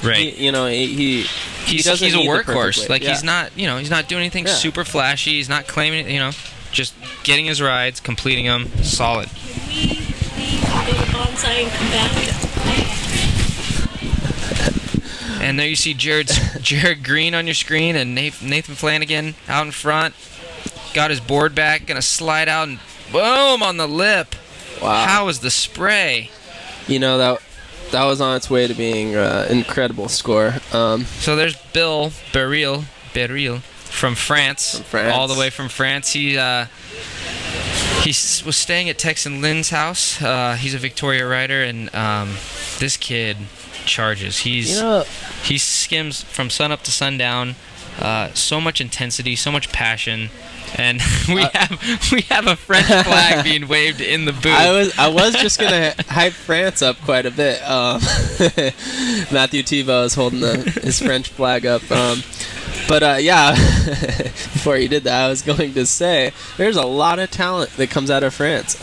Right. He He's doesn't a need the perfect workhorse. wave. Like Yeah. he's not doing anything Yeah. super flashy. He's not claiming it. Just getting his rides, completing them, solid. Can we go to bonsai and come back? And there you see Jared Green on your screen and Nathan Flanagan out in front. Got his board back, gonna slide out and boom on the lip. Wow. How was the spray? That was on its way to being an incredible score. So there's Bill Beril from France. From France. All the way from France. He was staying at Tex and Lynn's house. He's a Victoria rider, and this kid charges. He skims from sun up to sundown. So much intensity, so much passion, and we have a French flag being waved in the booth. I was just gonna hype France up quite a bit. Matthew Thibault is holding his French flag up. But yeah, before you did that, I was going to say there's a lot of talent that comes out of France.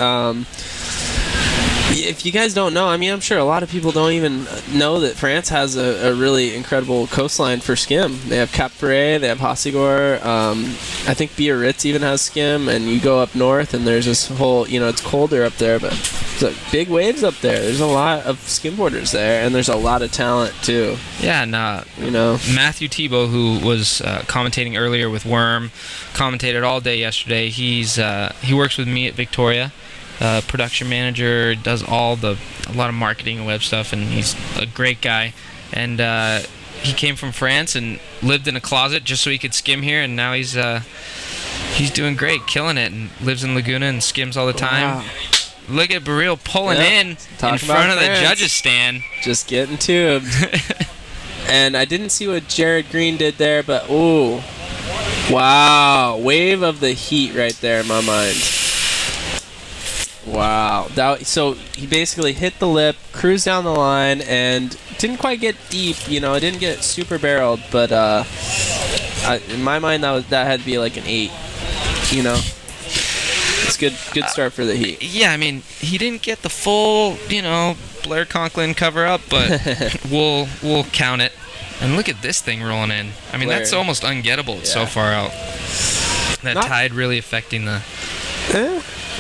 If you guys don't know, I'm sure a lot of people don't even know that France has a really incredible coastline for skim. They have Cap Ferret, they have Hossegor. I think Biarritz even has skim, and you go up north, and there's this whole, it's colder up there, but there's big waves up there. There's a lot of skimboarders there, and there's a lot of talent too. Yeah, and Matthew Thibault, who was commentating earlier with Worm, commentated all day yesterday. He works with me at Victoria. Production manager, does a lot of marketing and web stuff, and he's a great guy. And he came from France and lived in a closet just so he could skim here, and now he's doing great, killing it, and lives in Laguna and skims all the time. Wow. Look at Baril pulling in front of the judges' stand. Just getting tubed. And I didn't see what Jared Green did there, but ooh, wow, wave of the heat right there in my mind. Wow. So he basically hit the lip, cruised down the line, and didn't quite get deep. It didn't get super barreled, but in my mind that had to be like an 8. It's good start for the Heat. Yeah, he didn't get the full, Blair Conklin cover up, but we'll count it. And look at this thing rolling in. Blair. That's almost ungettable. It's so far out. That tide really affecting the.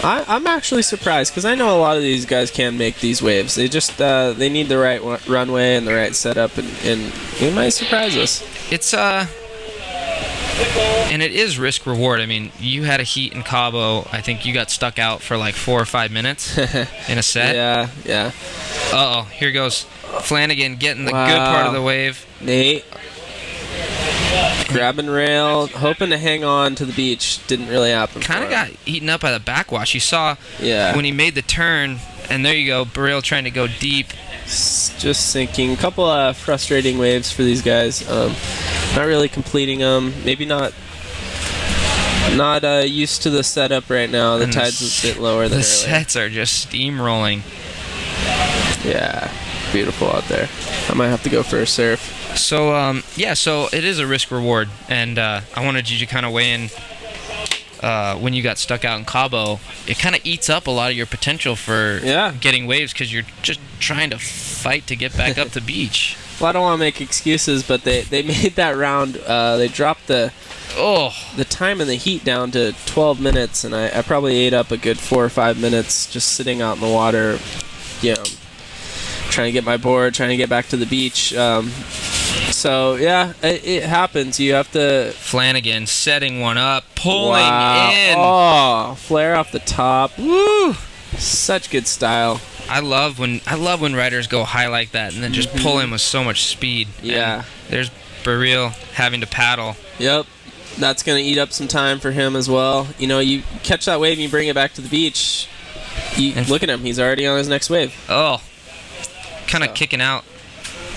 I'm actually surprised because I know a lot of these guys can make these waves. They just they need the right runway and the right setup, and it might surprise us. It's and it is risk reward. You had a heat in Cabo. I think you got stuck out for like 4 or 5 minutes in a set. Yeah. Uh-oh, here goes Flanagan getting the good part of the wave. Nate grabbing rail, hoping to hang on to the beach. Didn't really happen. Kind of got eaten up by the backwash. You saw when he made the turn, and there you go, Baril trying to go deep. Just sinking. A couple of frustrating waves for these guys. Not really completing them. Maybe not used to the setup right now. The tide's a bit lower than earlier. The sets are just steamrolling. Yeah, beautiful out there. I might have to go for a surf. So, so it is a risk reward, and I wanted you to kind of weigh in when you got stuck out in Cabo. It kind of eats up a lot of your potential for getting waves because you're just trying to fight to get back up the beach. Well, I don't want to make excuses, but they made that round. They dropped the time and the heat down to 12 minutes, and I probably ate up a good 4 or 5 minutes just sitting out in the water, trying to get my board, trying to get back to the beach. So, yeah, it happens. You have to... Flanagan setting one up, pulling in. Oh, flare off the top. Woo! Such good style. I love when riders go high like that and then just pull in with so much speed. Yeah. And there's Baril having to paddle. Yep. That's going to eat up some time for him as well. You catch that wave and you bring it back to the beach. Look at him. He's already on his next wave. Oh. Kind of kicking out.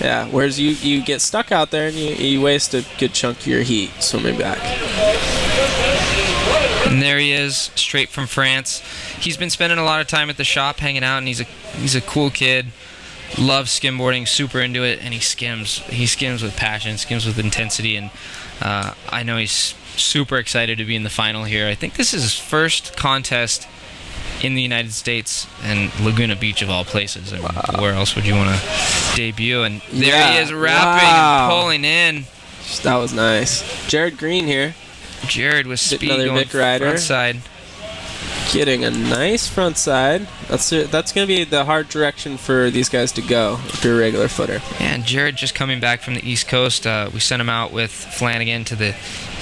Yeah, whereas you get stuck out there and you waste a good chunk of your heat swimming back. And there he is, straight from France. He's been spending a lot of time at the shop hanging out, and he's a cool kid. Loves skimboarding, super into it, and he skims. He skims with passion, skims with intensity, and I know he's super excited to be in the final here. I think this is his first contest in the United States and Laguna Beach of all places. I mean, where else would you want to debut? And there he is, wrapping and pulling in. That was nice. Jared Green here. Jared with speed Another going Vic rider. front side. Getting a nice front side. That's going to be the hard direction for these guys to go if you're a regular footer. Yeah, and Jared just coming back from the East Coast. We sent him out with Flanagan to the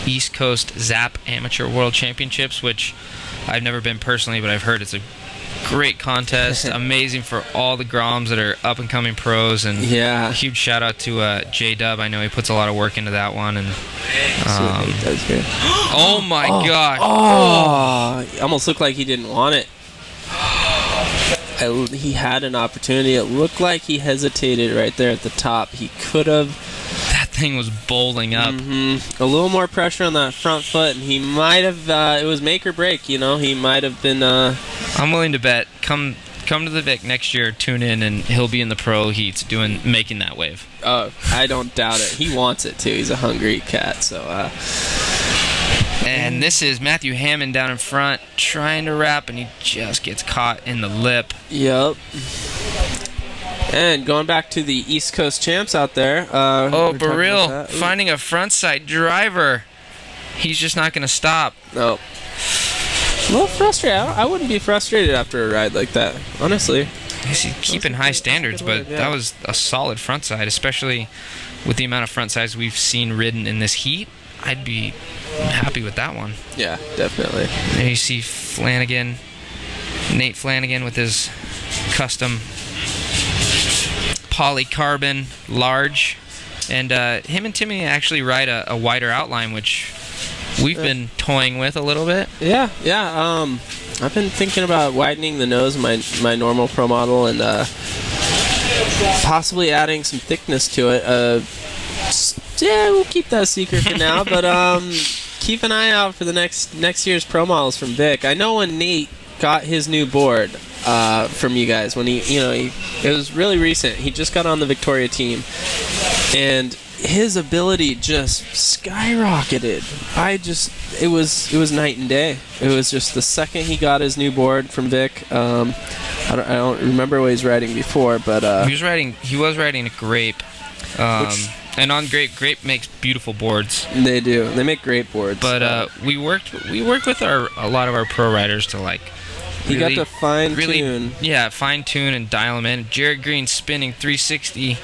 East Coast Zap Amateur World Championships, which I've never been personally, but I've heard it's a great contest. Amazing for all the Groms that are up and coming pros. And yeah, huge shout out to J-Dub. I know he puts a lot of work into that one. And oh my gosh! It almost looked like he didn't want it. He had an opportunity. It looked like he hesitated right there at the top. He could have. That thing was bowling up. A little more pressure on that front foot, and he might have. It was make or break. You know, he might have been. I'm willing to bet. Come to the Vic next year. Tune in, and he'll be in the pro heats making that wave. Oh, I don't doubt it. He wants it too. He's a hungry cat. So. And this is Matthew Hammond down in front, trying to wrap, and he just gets caught in the lip. Yep. And going back to the East Coast champs out there. Baril finding a frontside driver. He's just not going to stop. Nope. A little frustrated. I wouldn't be frustrated after a ride like that, honestly. He's keeping high standards, but that was a solid frontside, especially with the amount of frontsides we've seen ridden in this heat. I'd be happy with that one. Yeah, definitely. There you see Flanagan, Nate Flanagan with his custom polycarbon large, and him and Timmy actually ride a wider outline, which we've been toying with a little bit. Yeah. I've been thinking about widening the nose of my normal Pro model and possibly adding some thickness to it. Yeah, we'll keep that secret for now, but keep an eye out for the next year's Pro models from Vic. I know when Nate got his new board from you guys, when it was really recent. He just got on the Victoria team, and his ability just skyrocketed. It was night and day. It was just the second he got his new board from Vic. I don't remember what he was riding before, but he was riding a Grape. And on Grape makes beautiful boards. They do. They make great boards. But we worked with a lot of our pro riders to he got to fine tune. Yeah, fine tune and dial them in. Jared Green spinning 360,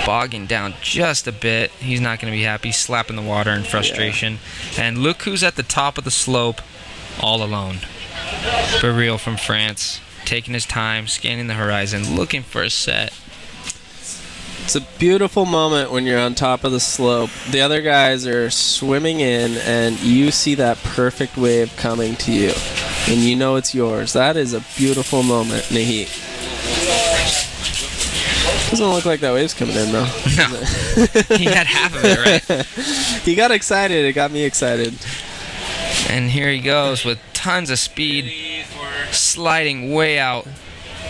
bogging down just a bit. He's not going to be happy, slapping the water in frustration. Yeah. And look who's at the top of the slope, all alone. Baril from France, taking his time, scanning the horizon, looking for a set. It's a beautiful moment when you're on top of the slope. The other guys are swimming in, and you see that perfect wave coming to you, and you know it's yours. That is a beautiful moment in the heat. Doesn't look like that wave's coming in, though. No. He had half of it, right? He got excited. It got me excited. And here he goes with tons of speed, sliding way out.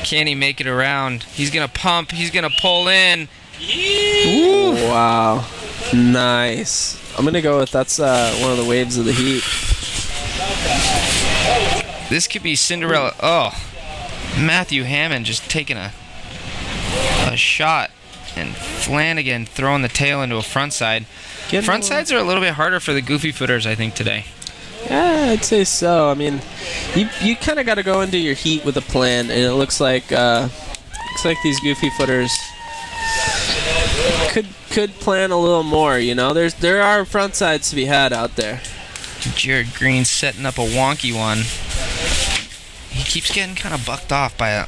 Can he make it around? He's going to pump. He's going to pull in. Ooh, wow. Nice. I'm going to go with that's one of the waves of the heat. This could be Cinderella. Oh, Matthew Hammond just taking a shot, and Flanagan throwing the tail into a frontside. Frontsides are a little bit harder for the goofy footers, I think, today. Yeah, I'd say so. I mean, you kind of got to go into your heat with a plan, and it looks like these goofy footers could plan a little more. You know, there are front sides to be had out there. Jared Green setting up a wonky one. He keeps getting kind of bucked off by a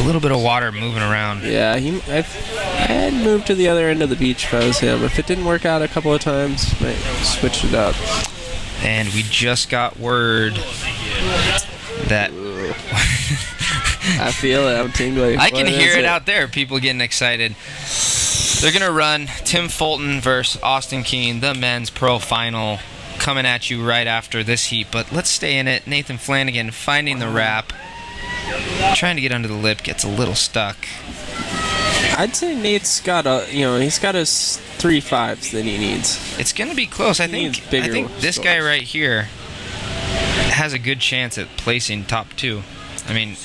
little bit of water moving around. Yeah, I'd move to the other end of the beach if I was him. If it didn't work out a couple of times, might switch it up. And we just got word that I feel it. I'm tingling. I can hear it out there. People getting excited. They're going to run Tim Fulton versus Austin Keene, the men's pro final, coming at you right after this heat. But let's stay in it. Nathan Flanagan finding the wrap, trying to get under the lip, gets a little stuck. I'd say Nate's got he's got his 3.5s that he needs. It's going to be close. I think this guy right here has a good chance at placing top 2. I mean,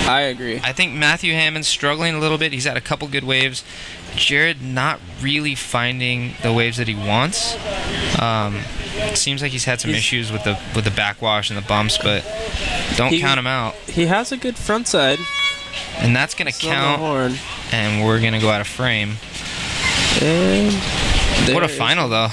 I agree. I think Matthew Hammond's struggling a little bit. He's had a couple good waves. Jared not really finding the waves that he wants. It seems like he's had some issues with the backwash and the bumps, but don't count him out. He has a good front side. And that's going to count. Horn. And we're going to go out of frame. And what a final, though.